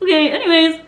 Okay, anyways.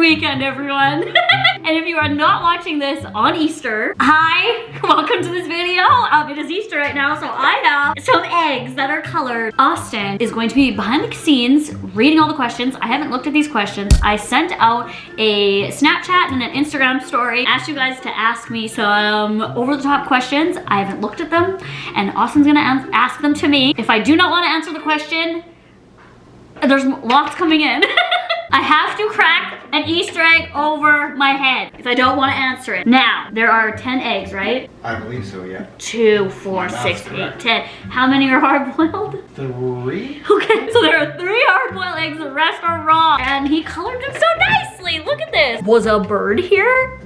Weekend, everyone. And if you are not watching this on Easter, hi, welcome to this video. It is Easter right now, so I have some eggs that are colored. Austin is going to be behind the scenes reading all the questions. I haven't looked at these questions. I sent out a Snapchat and an Instagram story. Asked you guys to ask me some over-the-top questions. I haven't looked at them, and Austin's gonna ask them to me. If I do not want to answer the question, there's lots coming in. I have to crack an Easter egg over my head if I don't want to answer it. Now, there are 10 eggs, right? I believe so, yeah. 2, 4, 6, 8, 10. How many are hard-boiled? 3. Okay, so there are 3 hard-boiled eggs, the rest are raw. And he colored them so nicely. Look at this. Was a bird here?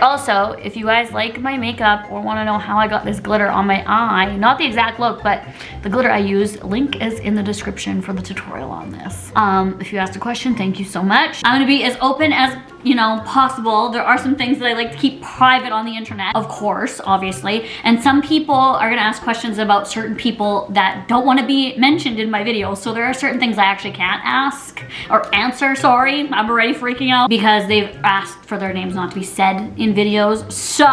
Also, if you guys like my makeup or want to know how I got this glitter on my eye, not the exact look, but the glitter I used, link is in the description for the tutorial on this. If you asked a question, thank you so much. I'm gonna be as open as, you know, possible. There are some things that I like to keep private on the internet, of course, obviously. And some people are gonna ask questions about certain people that don't want to be mentioned in my videos. So there are certain things I actually can't ask or answer, sorry. I'm already freaking out because they've asked for their names not to be said in videos. So,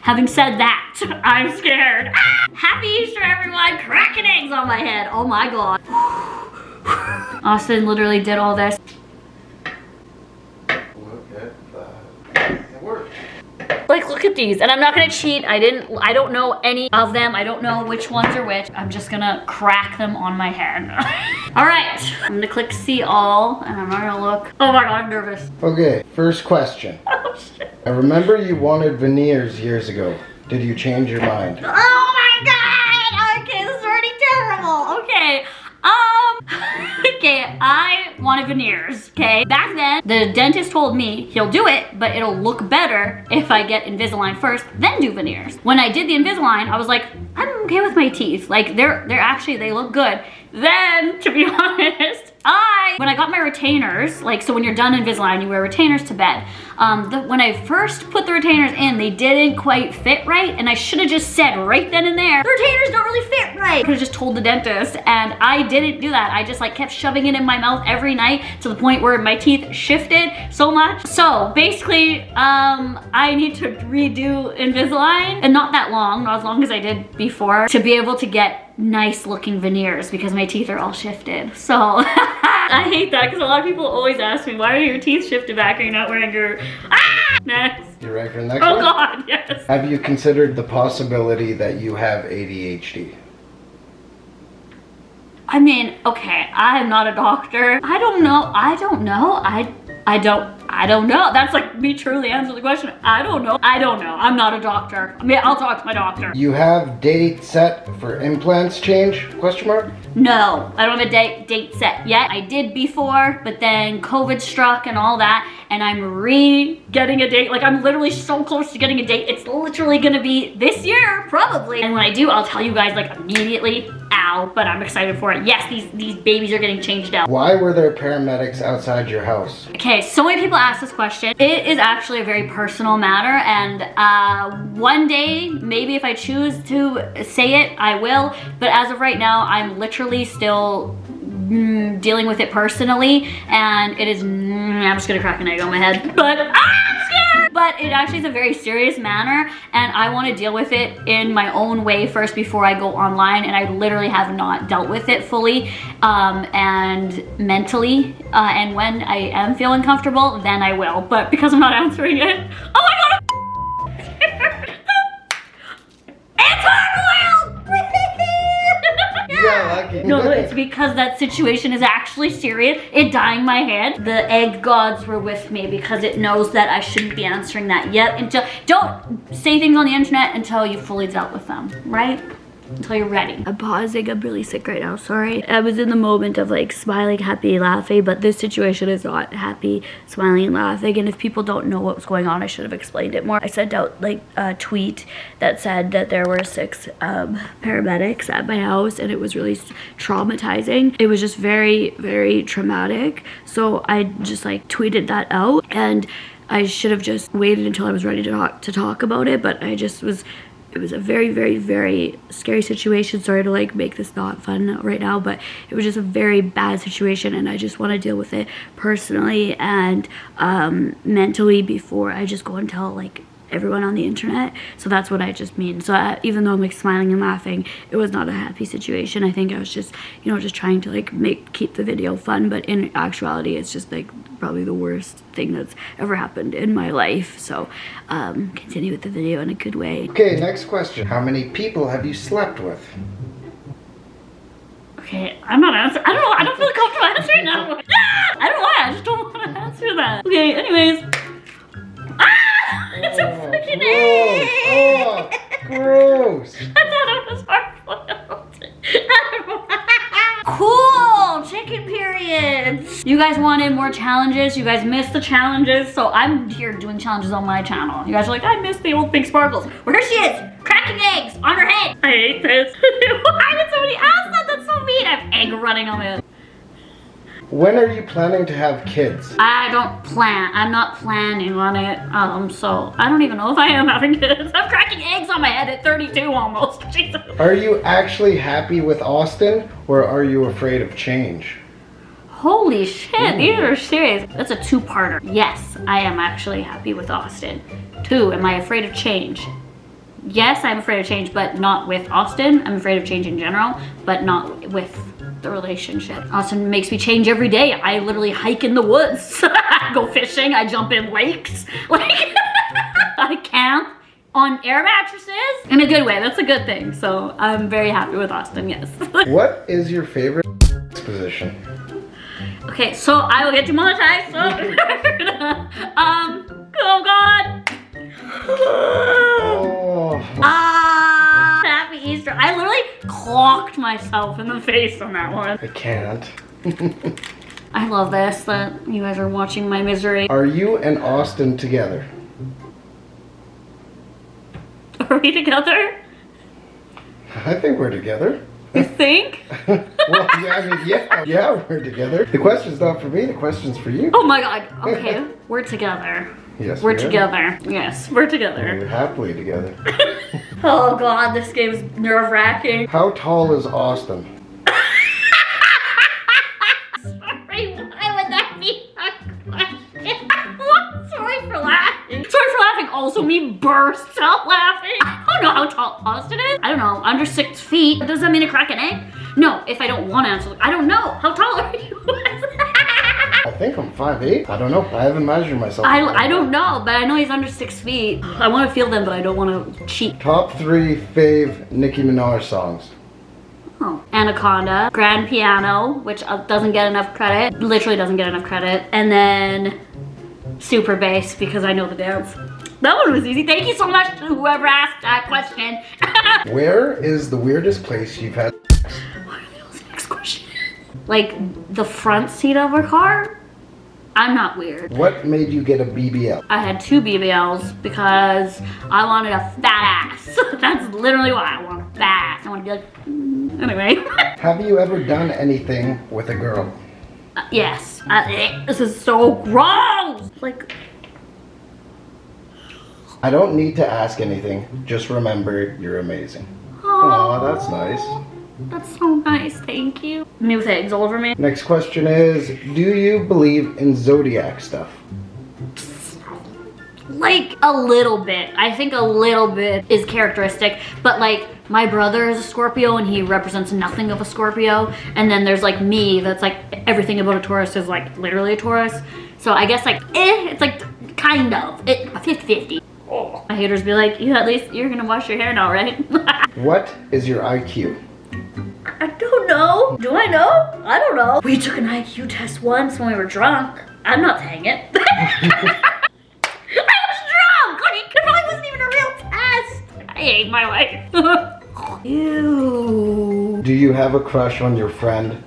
having said that, I'm scared. Happy Easter, everyone. Cracking eggs on my head. Oh my God. Austin literally did all this. Like, look at these, and I'm not gonna cheat. I don't know any of them. I don't know which ones are which. I'm just gonna crack them on my head. All right, I'm gonna click see all, and I'm not gonna look. Oh my God, I'm nervous. Okay, first question. Oh shit. I remember you wanted veneers years ago. Did you change your mind? Oh my God, okay, this is already terrible. Okay. Okay, I wanted veneers, okay? Back then, the dentist told me he'll do it, but it'll look better if I get Invisalign first, then do veneers. When I did the Invisalign, I was like, I'm okay with my teeth. Like, they look good. Then, to be honest, when I got my retainers, like, so when you're done Invisalign, you wear retainers to bed. When I first put the retainers in, they didn't quite fit right, and I should have just said right then and there, the retainers don't really fit right. I could have just told the dentist, and I didn't do that. I just like kept shoving it in my mouth every night to the point where my teeth shifted so much. So basically, I need to redo Invisalign, and not that long, not as long as I did before, to be able to get nice looking veneers because my teeth are all shifted. So I hate that because a lot of people always ask me, why are your teeth shifted back? Are you not wearing your... Next. You ready for the next one? one? Oh God, yes. Have you considered the possibility that you have ADHD? I mean, okay, I am not a doctor. I don't know. I don't know. That's like me truly answer the question. I don't know. I'm not a doctor. I mean, I'll talk to my doctor. You have date set for implants change? Question mark? No, I don't have a date set yet. I did before, but then COVID struck and all that, and I'm getting a date. Like, I'm literally so close to getting a date. It's literally gonna be this year, probably. And when I do, I'll tell you guys like immediately. Ow, but I'm excited for it. Yes, these babies are getting changed out. Why were there paramedics outside your house? Okay, so many people ask this question. It is actually a very personal matter, and one day, maybe if I choose to say it, I will. But as of right now, I'm literally still dealing with it personally, and it is, I'm just gonna crack an egg on my head, but I'm scared! But it actually is a very serious matter, and I want to deal with it in my own way first before I go online, and I literally have not dealt with it fully and mentally, and when I am feeling comfortable, then I will. But because I'm not answering it, oh my God! It's hard-boiled! You got lucky. No, it's because that situation is actually serious. It dyeing my head. The egg gods were with me because it knows that I shouldn't be answering that yet until, don't say things on the internet until you fully dealt with them, right? until you're ready. I'm pausing, I'm really sick right now, sorry. I was in the moment of like smiling, happy, laughing, but this situation is not happy, smiling, and laughing. And if people don't know what was going on, I should have explained it more. I sent out like a tweet that said that there were 6 paramedics at my house, and it was really traumatizing. It was just very, very traumatic. So I just like tweeted that out, and I should have just waited until I was ready to talk about it, but I just was. It was a very, very, very scary situation. Sorry to like make this not fun right now, but it was just a very bad situation, and I just want to deal with it personally and mentally before I just go and tell like everyone on the internet. So that's what I just mean. So even though I'm like smiling and laughing, it was not a happy situation. I think I was just, you know, just trying to like keep the video fun, but in actuality it's just like probably the worst thing that's ever happened in my life. So continue with the video in a good way. Okay, next question. How many people have you slept with? Okay, I'm not answering. I don't know. I don't feel comfortable answering that. I don't know why. I just don't want to answer that. Okay, anyways. It's a freaking egg! Oh, gross! I thought it was hard-boiled. Cool! Chicken period! You guys wanted more challenges. You guys missed the challenges. So I'm here doing challenges on my channel. You guys are like, I missed the old PiinkSparkles. Well, here she is! Cracking eggs on her head! I hate this. Why did somebody ask that? That's so mean. I have egg running on my head. When are you planning to have kids? I don't plan. I'm not planning on it. So I don't even know if I am having kids. I'm cracking eggs on my head at 32 almost. Jesus. Are you actually happy with Austin, or are you afraid of change? Holy shit, these are serious. That's a 2-parter. Yes, I am actually happy with Austin. 2, am I afraid of change? Yes, I'm afraid of change, but not with Austin. I'm afraid of change in general, but not with the relationship. Austin makes me change every day. I literally hike in the woods. I go fishing, I jump in lakes. Like, I camp on air mattresses in a good way. That's a good thing. So I'm very happy with Austin, yes. What is your favorite position? Okay, so I will get demonetized. So oh God. Oh. Happy Easter. I literally clocked myself in the face on that one. I can't. I love this, that you guys are watching my misery. Are you and Austin together? Are we together? I think we're together. You think? Well, yeah, I mean, yeah, we're together. The question's not for me, the question's for you. Oh my God, okay, we're together. Yes, we're together. Yes, we're together. We're happily together. Oh God, this game's nerve-wracking. How tall is Austin? Sorry, why would that be a question? Sorry for laughing. Sorry for laughing. Also, me bursts out laughing. I don't know how tall Austin is. I don't know, under 6 feet. Does that mean a crack an egg? No, if I don't want to answer, I don't know. How tall are you? I think I'm 5'8". I don't know. I haven't measured myself. I don't know, but I know he's under 6 feet. I want to feel them, but I don't want to cheat. Top 3 fave Nicki Minaj songs. Oh. Anaconda, Grand Piano, which doesn't get enough credit. Literally doesn't get enough credit. And then Super Bass, because I know the dance. That one was easy. Thank you so much to whoever asked that question. Where is the weirdest place you've had? What are those next questions? Like the front seat of a car? I'm not weird. What made you get a BBL? I had 2 BBLs because I wanted a fat ass. That's literally why I want a fat ass. I want to be like, anyway. Have you ever done anything with a girl? Yes. This is so gross. Like, I don't need to ask anything. Just remember, you're amazing. oh, Aw, that's nice. That's so nice. Thank you. Me with eggs all over me. Next question is, do you believe in zodiac stuff? Like a little bit. I think a little bit is characteristic, but like my brother is a Scorpio and he represents nothing of a Scorpio. And then there's like me that's like everything about a Taurus is like literally a Taurus. So I guess like, it's like kind of, 50-50. Oh. My haters be like, you at least, you're gonna wash your hair now, right? What is your IQ? I don't know. Do I know? I don't know. We took an IQ test once when we were drunk. I'm not saying it. I was drunk! Like, it probably wasn't even a real test. I hate my life. Ew. Do you have a crush on your friend,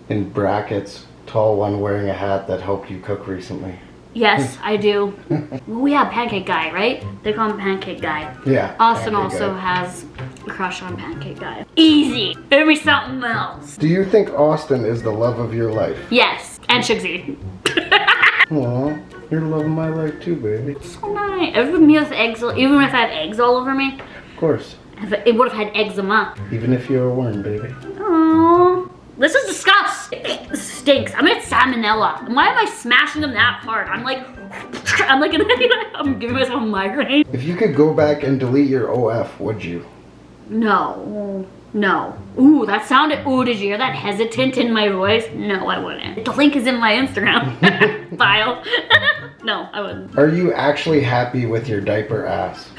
in brackets, tall one wearing a hat that helped you cook recently? Yes, I do. We have Pancake Guy, right? They call him Pancake Guy. Yeah. Austin Pancake also Guy. has a crush on Pancake Guy. Easy. Give me something else. Do you think Austin is the love of your life? Yes, and Shigsy. Aw, you're the love of my life too, baby. So nice. Even me with eggs, even if I had eggs all over me, Of course. it would have had eczema. Even if you're a worm, baby. Aww. This is disgusting. This stinks. I'm gonna get salmonella. And why am I smashing them that hard? I'm giving myself a migraine. If you could go back and delete your OF, would you? No. No. Ooh, that sounded, ooh, did you hear that hesitant in my voice? No, I wouldn't. The link is in my Instagram bio. No, I wouldn't. Are you actually happy with your diaper ass?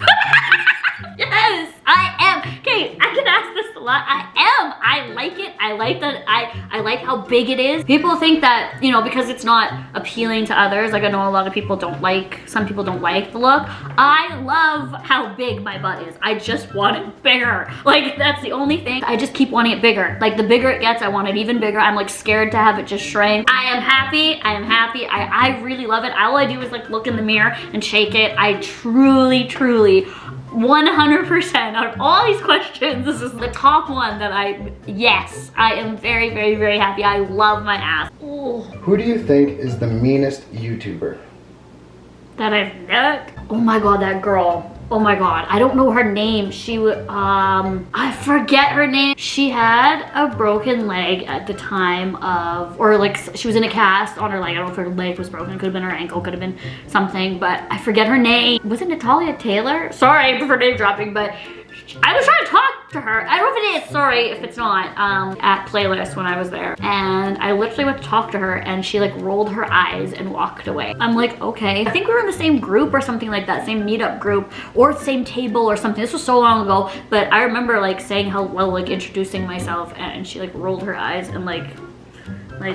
Yes, I am. Okay, I can ask this a lot. I am. I like it. I like that. I like how big it is. People think that, you know, because it's not appealing to others. Like I know a lot of people don't like, some people don't like the look. I love how big my butt is. I just want it bigger. Like that's the only thing. I just keep wanting it bigger. Like the bigger it gets, I want it even bigger. I'm like scared to have it just shrink. I am happy. I am happy. I really love it. All I do is like look in the mirror and shake it. I truly, 100% out of all these questions, this is the top one that yes, I am very, very, very happy. I love my ass. Ooh. Who do you think is the meanest YouTuber? That I've met? Oh my God, that girl. Oh my God, I don't know her name. She would, I forget her name. She had a broken leg at the time of, or like she was in a cast on her leg. I don't know if her leg was broken. It could have been her ankle, could have been something, but I forget her name. Was it Natalia Taylor? Sorry for name dropping, but I was trying to talk to her. I don't know if it is, sorry if it's not, at Playlist when I was there. And I literally went to talk to her and she like rolled her eyes and walked away. I'm like, okay. I think we were in the same group or something like that, same meetup group or same table or something. This was so long ago, but I remember like saying hello, like introducing myself, and she like rolled her eyes and like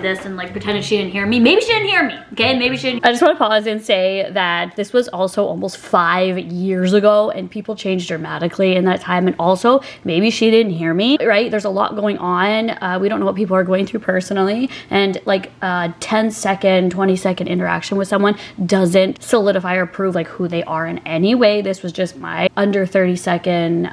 this and like pretended she didn't hear me. Maybe she didn't hear me, okay? Maybe she didn't. I just want to pause and say that this was also almost 5 years ago and people changed dramatically in that time, and also maybe she didn't hear me, right? There's a lot going on. We don't know what people are going through personally, and like a 10-second, 20-second interaction with someone doesn't solidify or prove like who they are in any way. This was just my under 30-second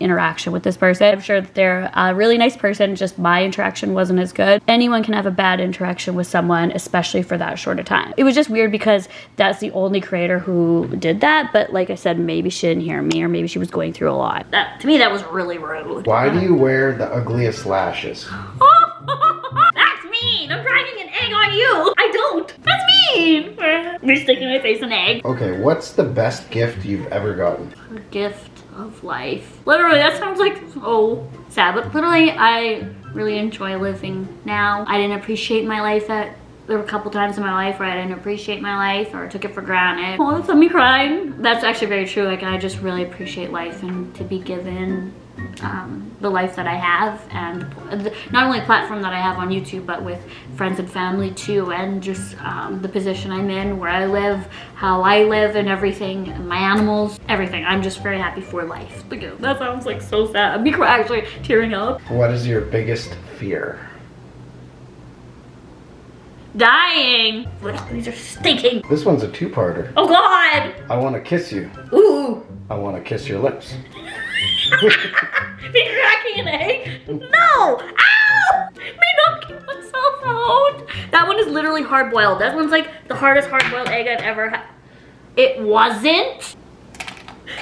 interaction with this person. I'm sure that they're a really nice person, just my interaction wasn't as good. Anyone can have a bad interaction with someone, especially for that short a time. It was just weird because that's the only creator who did that, but like I said, maybe she didn't hear me or maybe she was going through a lot. To me, that was really rude. Why do you wear the ugliest lashes? That's mean! I'm dragging an egg on you! I don't! That's mean! Me sticking my face in an egg. Okay, what's the best gift you've ever gotten? A gift of life. Literally, that sounds like so sad, but literally, I really enjoy living now. I didn't appreciate my life there were a couple times in my life where I didn't appreciate my life or took it for granted. Oh, that's me crying. That's actually very true. Like, I just really appreciate life and to be given the life that I have, and not only the platform that I have on YouTube, but with friends and family too, and just the position I'm in, where I live, how I live, and everything, and my animals, everything. I'm just very happy for life. That sounds like so sad. I'm actually tearing up. What is your biggest fear? Dying. These are stinking. This one's a two-parter. Oh God. I want to kiss you. Ooh. I want to kiss your lips. Me cracking an egg? No! Ow! Me knocking myself out. That one is literally hard boiled. That one's like the hardest hard boiled egg I've ever had. It wasn't?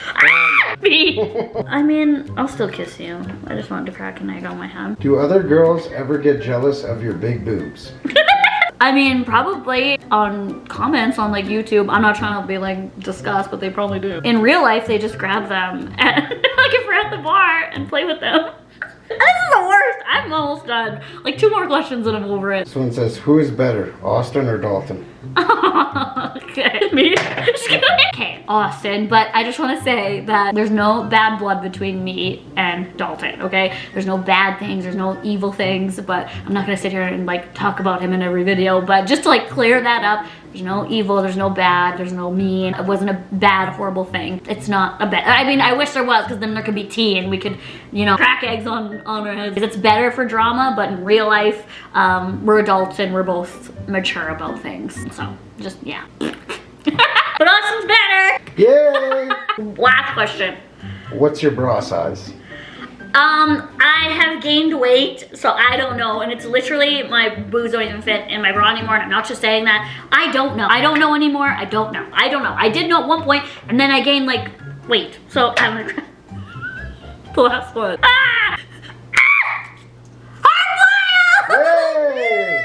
Ah, me. I mean, I'll still kiss you. I just wanted to crack an egg on my hand. Do other girls ever get jealous of your big boobs? I mean, probably on comments on like YouTube. I'm not trying to be like disgust, but they probably do. In real life, they just grab them and like if we're at the bar and play with them. This is the worst. I'm almost done. Like 2 more questions and I'm over it. This one says, who is better, Austin or Dalton? Okay, me. Okay, Austin, but I just want to say that there's no bad blood between me and Dalton, okay? There's no bad things, there's no evil things, but I'm not gonna sit here and like talk about him in every video, but just to like clear that up, There's no evil, there's no bad, there's no mean. It wasn't a bad, horrible thing. It's not a bad, I mean, I wish there was, because then there could be tea and we could, you know, crack eggs on our heads. It's better for drama, but in real life, we're adults and we're both mature about things. So, just, yeah. But awesome's better! Yay! Last question. What's your bra size? I have gained weight, so I don't know, and it's literally my boobs don't even fit in my bra anymore, and I'm not just saying that. I don't know. I don't know anymore. I don't know. I don't know. I did know at one point, and then I gained, like, weight. So, I'm gonna... The last one. Ah! Yay!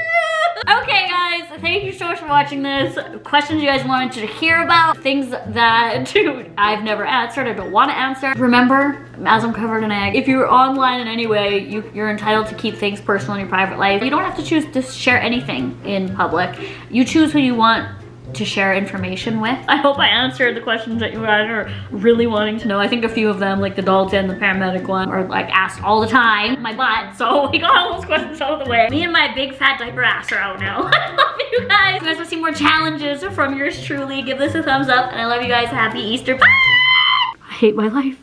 Okay, guys, thank you so much for watching this. Questions you guys wanted to hear about, things that I've never answered, I don't want to answer. Remember, as I'm covered in egg, if you're online in any way, you're entitled to keep things personal in your private life. You don't have to choose to share anything in public. You choose who you want to share information with. I hope I answered the questions that you guys are really wanting to know. I think a few of them, like the Dalton, the paramedic one, are like asked all the time. My butt, so we got all those questions out of the way. Me and my big fat diaper ass are out now. I love you guys. If you guys want to see more challenges from yours truly, give this a thumbs up, and I love you guys. Happy Easter. Bye! I hate my life.